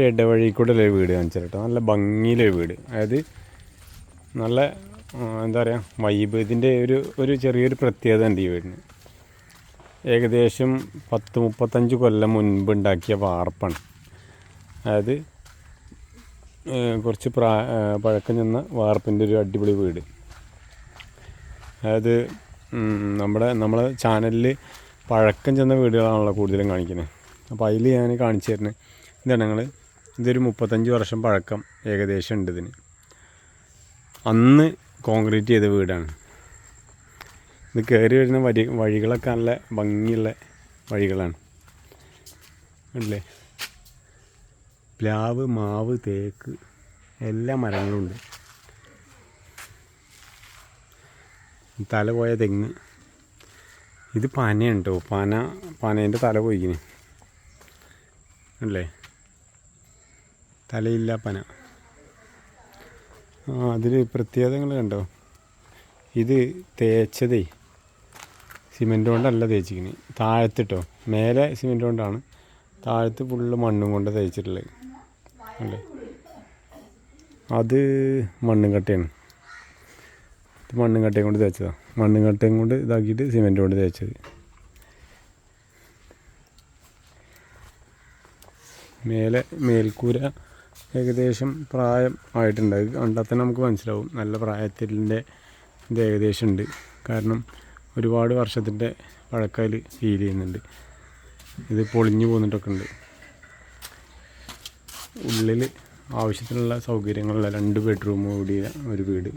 ഇടവഴി കൂടെ ഒരു വീട് കാണിച്ചു കേട്ടോ. നല്ല ഭംഗിയിലൊരു വീട്, അതായത് നല്ല എന്താ പറയുക വൈബ്. ഇതിൻ്റെ ഒരു ചെറിയൊരു പ്രത്യേകത ഉണ്ട് ഈ വീടിന്. ഏകദേശം 30-35 കൊല്ലം മുൻപ് ഉണ്ടാക്കിയ വാർപ്പാണ്. അതായത് കുറച്ച് പഴക്കം ചെന്ന വാർപ്പിൻ്റെ ഒരു അടിപൊളി വീട്. അതായത് നമ്മളെ ചാനലിൽ പഴക്കം ചെന്ന വീടുകളാണല്ലോ കൂടുതലും കാണിക്കുന്നത്. അപ്പോൾ അതിൽ ഞാൻ കാണിച്ചു തരുന്നത് ഇതാണ്. ഇതൊരു 35 വർഷം പഴക്കം ഏകദേശം ഉണ്ട് ഇതിന്. അന്ന് കോൺക്രീറ്റ് ചെയ്ത വീടാണ്. ഇത് കയറി വരുന്ന വഴികളൊക്കെ നല്ല ഭംഗിയുള്ള വഴികളാണ് അല്ലേ. പ്ലാവ്, മാവ്, തേക്ക് എല്ലാ മരങ്ങളും ഉണ്ട്. തല പോയ തെങ്ങ്. ഇത് പനയാണ് കേട്ടോ. പനേൻ്റെ തല പോയിക്കിന് അല്ലേ. തലയില്ല പന. അതിൽ പ്രത്യേകതകൾ കണ്ടോ. ഇത് തേച്ചതേ സിമെൻറ്റ് കൊണ്ടല്ല തേച്ചിക്കിന്. താഴത്തിട്ടോ, മേലെ സിമെൻറ്റ് കൊണ്ടാണ്, താഴത്ത് ഫുള്ള് മണ്ണും കൊണ്ട് തേച്ചിട്ടുള്ളത് അല്ലേ. അത് മണ്ണും കട്ടയാണ്. ഇത് മണ്ണും കട്ടയും കൊണ്ട് തേച്ചതാണ്. മണ്ണും കട്ടയും കൊണ്ട് ഇതാക്കിയിട്ട് സിമെൻറ്റ് കൊണ്ട് തേച്ചത്. മേൽക്കൂര ഏകദേശം പ്രായം ആയിട്ടുണ്ട്. അത് കണ്ടാൽ തന്നെ നമുക്ക് മനസ്സിലാവും നല്ല പ്രായത്തിൻ്റെ ഇത് ഏകദേശം ഉണ്ട്. കാരണം ഒരുപാട് വർഷത്തിൻ്റെ പഴക്കയിൽ ഫീൽ ചെയ്യുന്നുണ്ട്. ഇത് പൊളിഞ്ഞു പോന്നിട്ടൊക്കെ ഉണ്ട്. ഉള്ളിൽ ആവശ്യത്തിനുള്ള സൗകര്യങ്ങളുള്ള 2 ബെഡ്റൂം കൂടിയ ഒരു വീട്.